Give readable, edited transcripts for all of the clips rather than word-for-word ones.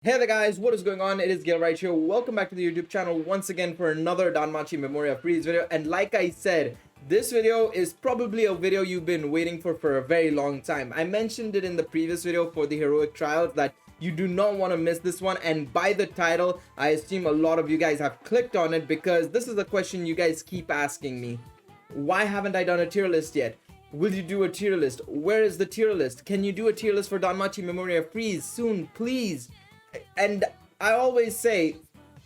Hey there guys, what is going on? It is Gil right here. Welcome back to the YouTube channel once again for another Danmachi Memoria Freeze video. And like I said, this video is probably a video you've been waiting for a very long time. I mentioned it in the previous video for the heroic trials that you do not want to miss this one, and by the title I assume a lot of you guys have clicked on it because this is a question you guys keep asking me. Why haven't I done a tier list yet? Will you do a tier list? Where is the tier list? Can you do a tier list for Danmachi Memoria Freeze soon, please? And I always say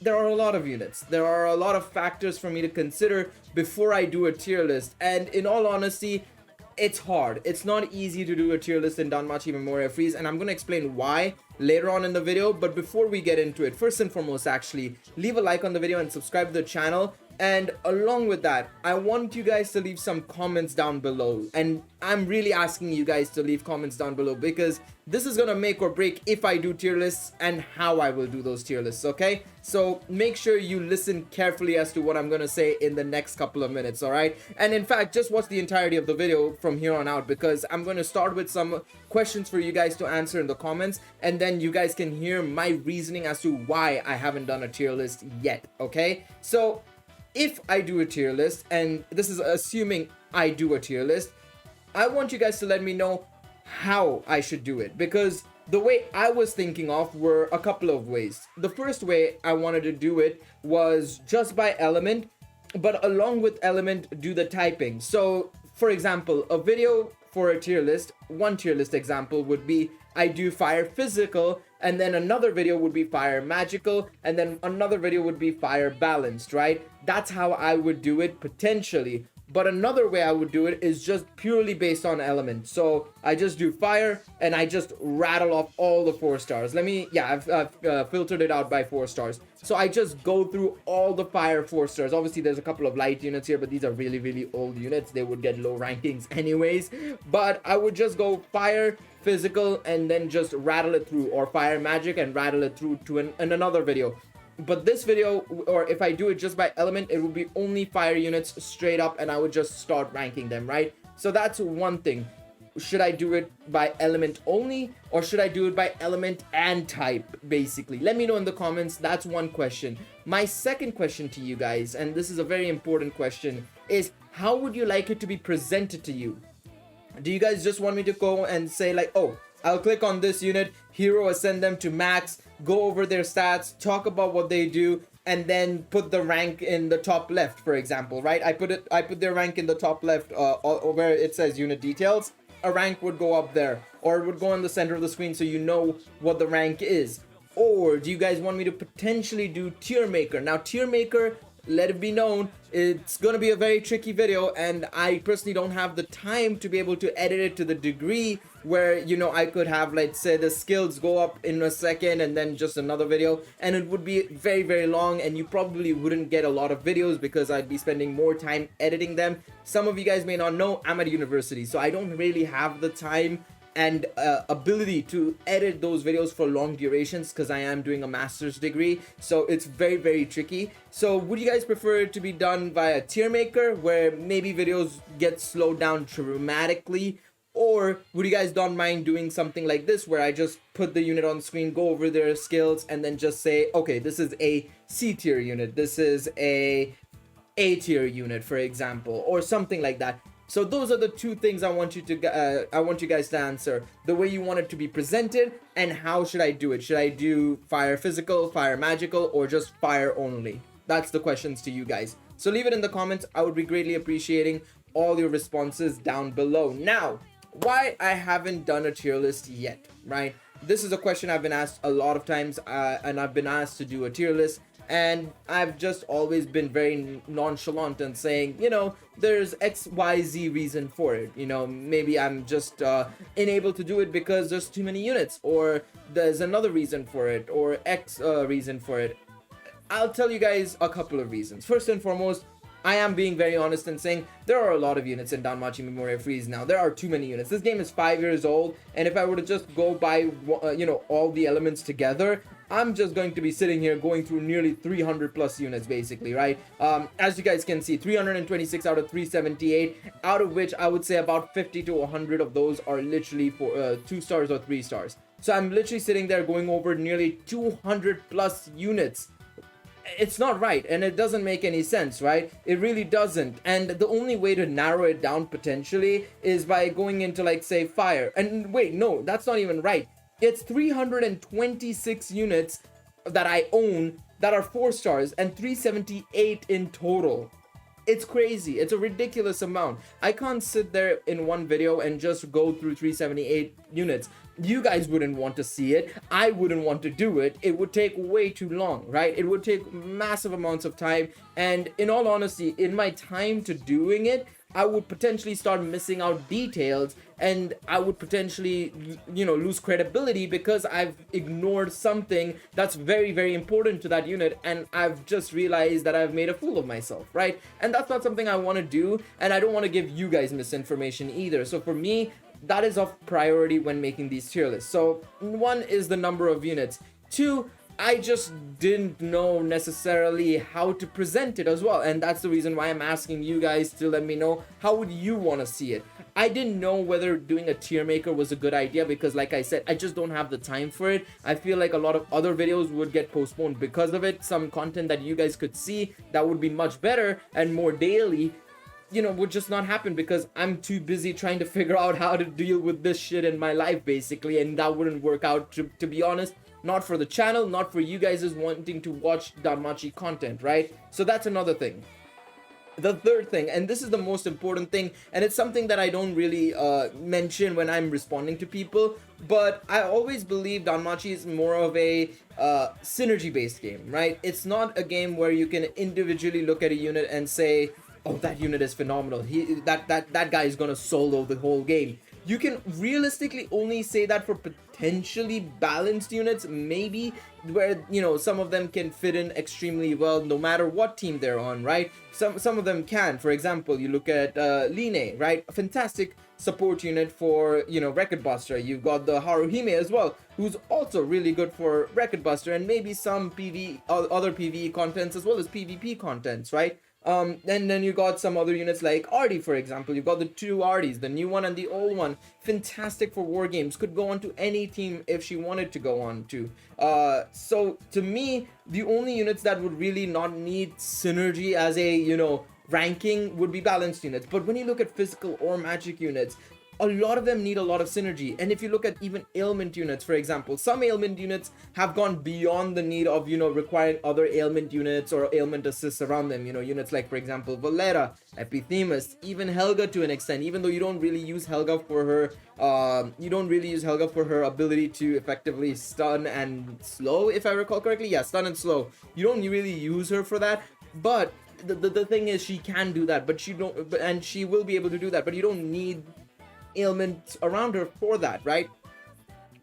there are a lot of units. There are a lot of factors for me to consider before I do a tier list. And in all honesty, it's hard. It's not easy to do a tier list in Danmachi Memoria Freeze, and I'm going to explain why later on in the video. But before we get into it, first and foremost, actually, leave a like on the video and subscribe to the channel. And along with that, I want you guys to leave some comments down below, and I'm really asking you guys to leave comments down below because this is gonna make or break if I do tier lists and how I will do those tier lists. Okay, so make sure you listen carefully as to what I'm gonna say in the next couple of minutes. All right, and in fact, just watch the entirety of the video from here on out because I'm going to start with some questions for you guys to answer in the comments, and then you guys can hear my reasoning as to why I haven't done a tier list yet. Okay, so if I do a tier list, and this is assuming I do a tier list, I want you guys to let me know how I should do it, because the way I was thinking of were a couple of ways. The first way I wanted to do it was just by element, but along with element do the typing. So for example, a video for a tier list, one tier list example would be I do fire physical, and then another video would be fire magical, and then another video would be fire balanced, right? That's how I would do it potentially. But another way I would do it is just purely based on element. So I just do fire and I just rattle off all the 4 stars. I've filtered it out by 4 stars. So I just go through all the fire 4 stars. Obviously there's a couple of light units here, but these are really old units. They would get low rankings anyways. But I would just go fire, physical, and then just rattle it through, or fire magic and rattle it through to in another video. But this video, or if I do it just by element, it would be only fire units straight up, and I would just start ranking them, right? So that's one thing. Should I do it by element only, or should I do it by element and type, basically? Let me know in the comments. That's one question. My second question to you guys, and this is a very important question, is how would you like it to be presented to you? Do you guys just want me to go and say like, oh, I'll click on this unit, hero ascend them to max, go over their stats, talk about what they do, and then put the rank in the top left, for example, right? I put their rank in the top left, where it says unit details. A rank would go up there, or it would go in the center of the screen so you know what the rank is. Or do you guys want me to potentially do tier maker? Now, tier maker, let it be known, it's gonna be a very tricky video, and I personally don't have the time to be able to edit it to the degree where, you know, I could have, let's say, the skills go up in a second and then just another video, and it would be very long, and you probably wouldn't get a lot of videos because I'd be spending more time editing them. Some of you guys may not know, I'm at university, so I don't really have the time and ability to edit those videos for long durations because I am doing a master's degree, so it's very tricky. So would you guys prefer it to be done via tier maker, where maybe videos get slowed down dramatically, or would you guys don't mind doing something like this where I just put the unit on screen, go over their skills, and then just say, okay, this is a C tier unit, this is a tier unit, for example, or something like that? So those are the two things I want you guys to answer: the way you want it to be presented, and how should I do it. Should I do fire physical, fire magical, or just fire only? That's the questions to you guys. So leave it in the comments. I would be greatly appreciating all your responses down below. Now, why I haven't done a tier list yet, right? This is a question I've been asked a lot of times, and I've been asked to do a tier list, and I've just always been very nonchalant and saying, you know, there's XYZ reason for it. You know, maybe I'm just unable to do it because there's too many units, or there's another reason for it, or X reason for it. I'll tell you guys a couple of reasons. First and foremost, I am being very honest and saying there are a lot of units in Danmachi Memoria Freeze now. There are too many units. This game is 5 years old, and if I were to just go by, you know, all the elements together, I'm just going to be sitting here going through nearly 300 plus units, basically, right? As you guys can see, 326 out of 378, out of which I would say about 50 to 100 of those are literally for 2 stars or 3 stars. So I'm literally sitting there going over nearly 200 plus units. It's not right, and it doesn't make any sense, right? It really doesn't. And the only way to narrow it down potentially is by going into, like, say, fire. And wait, no, that's not even right. It's 326 units that I own that are 4 stars and 378 in total. It's crazy. It's a ridiculous amount. I can't sit there in one video and just go through 378 units. You guys wouldn't want to see it. I wouldn't want to do it. It would take way too long, right? It would take massive amounts of time. And in all honesty, in my time to doing it, I would potentially start missing out details, and I would potentially, lose credibility because I've ignored something that's very, very important to that unit, and I've just realized that I've made a fool of myself, right? And that's not something I want to do, and I don't want to give you guys misinformation either. So for me, that is of priority when making these tier lists. So 1 is the number of units. 2, I just didn't know necessarily how to present it as well, and that's the reason why I'm asking you guys to let me know how would you want to see it. I didn't know whether doing a tier maker was a good idea because, like I said, I just don't have the time for it. I feel like a lot of other videos would get postponed because of it. Some content that you guys could see that would be much better and more daily, would just not happen because I'm too busy trying to figure out how to deal with this shit in my life, basically, and that wouldn't work out, to be honest. Not for the channel, not for you guys wanting to watch Danmachi content, right? So that's another thing. The third thing, and this is the most important thing, and it's something that I don't really mention when I'm responding to people, but I always believe Danmachi is more of a synergy based game, right? It's not a game where you can individually look at a unit and say, oh, that unit is phenomenal, that guy is gonna solo the whole game. You can realistically only say that for potentially balanced units, maybe, where, some of them can fit in extremely well no matter what team they're on, right? Some of them can. For example, you look at Line, right? A fantastic support unit for, Record Buster. You've got the Haruhime as well, who's also really good for Record Buster, and maybe some other PvE contents as well as PvP contents, right? And then you got some other units like Artie, for example. You've got the 2 Arties, the new one and the old one. Fantastic for war games. Could go on to any team if she wanted to go on to. So to me, the only units that would really not need synergy as a, ranking would be balanced units. But when you look at physical or magic units, a lot of them need a lot of synergy. And if you look at even ailment units, for example, some ailment units have gone beyond the need of, requiring other ailment units or ailment assists around them. Units like, for example, Valera, Epithemus, even Helga to an extent, even though you don't really use Helga for her ability to effectively stun and slow, if I recall correctly. Yeah, stun and slow. You don't really use her for that, but the thing is, she can do that, but and she will be able to do that, but you don't need ailments around her for that, right?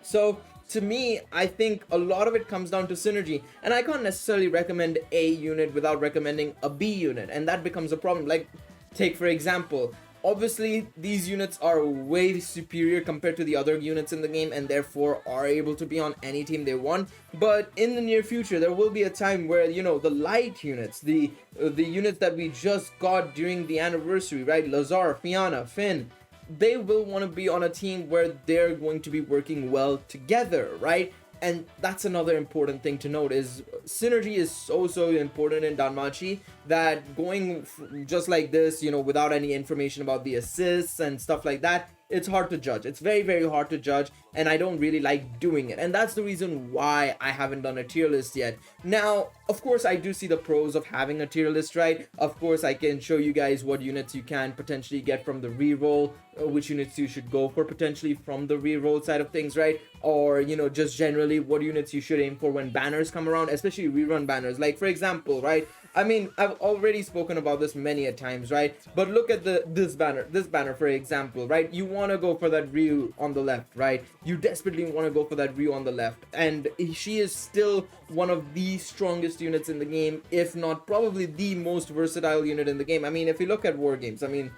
So to me, I think a lot of it comes down to synergy, and I can't necessarily recommend a unit without recommending a B unit, and that becomes a problem. Like, take for example, obviously these units are way superior compared to the other units in the game, and therefore are able to be on any team they want. But in the near future, there will be a time where, the light units, the units that we just got during the anniversary, right? Lazar, Fianna, Finn, they will want to be on a team where they're going to be working well together, right? And that's another important thing to note, is synergy is so important in Danmachi, that going just like this, without any information about the assists and stuff like that, it's hard to judge. It's very, very hard to judge, and I don't really like doing it. And that's the reason why I haven't done a tier list yet. Now, of course, I do see the pros of having a tier list, right? Of course, I can show you guys what units you can potentially get from the reroll, which units you should go for potentially from the reroll side of things, right? Or, just generally what units you should aim for when banners come around, especially rerun banners. Like, for example, right? I mean, I've already spoken about this many a times, right? But look at this banner, for example, right? You want to go for that Ryu on the left, right? You desperately want to go for that Ryu on the left, and she is still one of the strongest units in the game, if not probably the most versatile unit in the game. I mean, if you look at war games, I mean,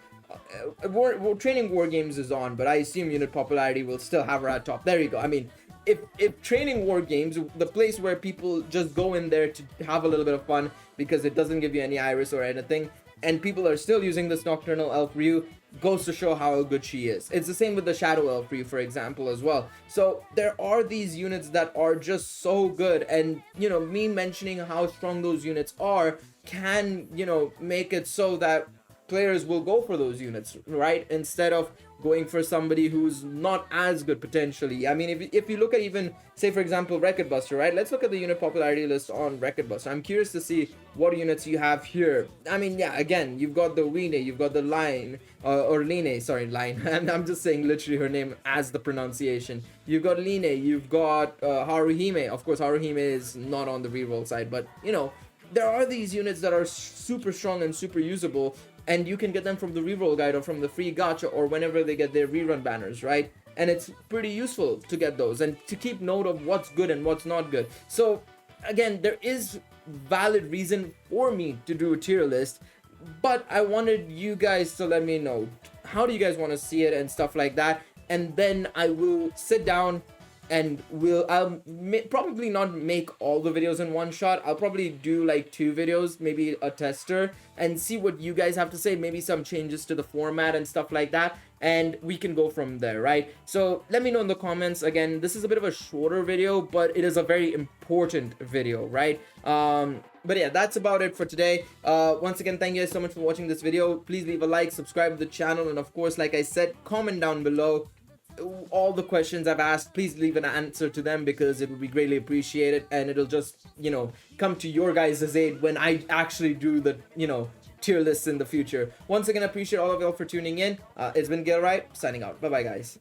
training war games is on, but I assume unit popularity will still have her at top. There you go. I mean, if training war games, the place where people just go in there to have a little bit of fun because it doesn't give you any iris or anything, and people are still using this Nocturnal Elf Ryu, goes to show how good she is. It's the same with the Shadow Elf, for example, as well. So there are these units that are just so good, and you know, me mentioning how strong those units are can, you know, make it so that players will go for those units, right, instead of going for somebody who's not as good potentially. I mean, if you look at, even say for example, Record Buster, right? Let's look at the unit popularity list on Record Buster. I'm curious to see what units you have here. I mean, yeah, again, you've got the Weene, you've got the Line, or Line, sorry, Line. And I'm just saying literally her name as the pronunciation. You've got Line, you've got Haruhime. Of course, Haruhime is not on the reroll side, but you know, there are these units that are super strong and super usable, and you can get them from the reroll guide or from the free gacha or whenever they get their rerun banners, right? And it's pretty useful to get those and to keep note of what's good and what's not good. So again, there is valid reason for me to do a tier list, but I wanted you guys to let me know, how do you guys want to see it and stuff like that, and then I will sit down and I'll probably not make all the videos in one shot. I'll probably do like 2 videos, maybe a tester, and see what you guys have to say, maybe some changes to the format and stuff like that, and we can go from there, right? So let me know in the comments. Again, this is a bit of a shorter video, but it is a very important video, right? But yeah, that's about it for today. Once again, thank you guys so much for watching this video. Please leave a like, subscribe to the channel, and of course, like I said, comment down below all the questions I've asked. Please leave an answer to them, because it would be greatly appreciated, and it'll just, you know, come to your guys' aid when I actually do the, you know, tier lists in the future. Once again, I appreciate all of y'all for tuning in. It's been Gilright signing out. Bye bye, guys.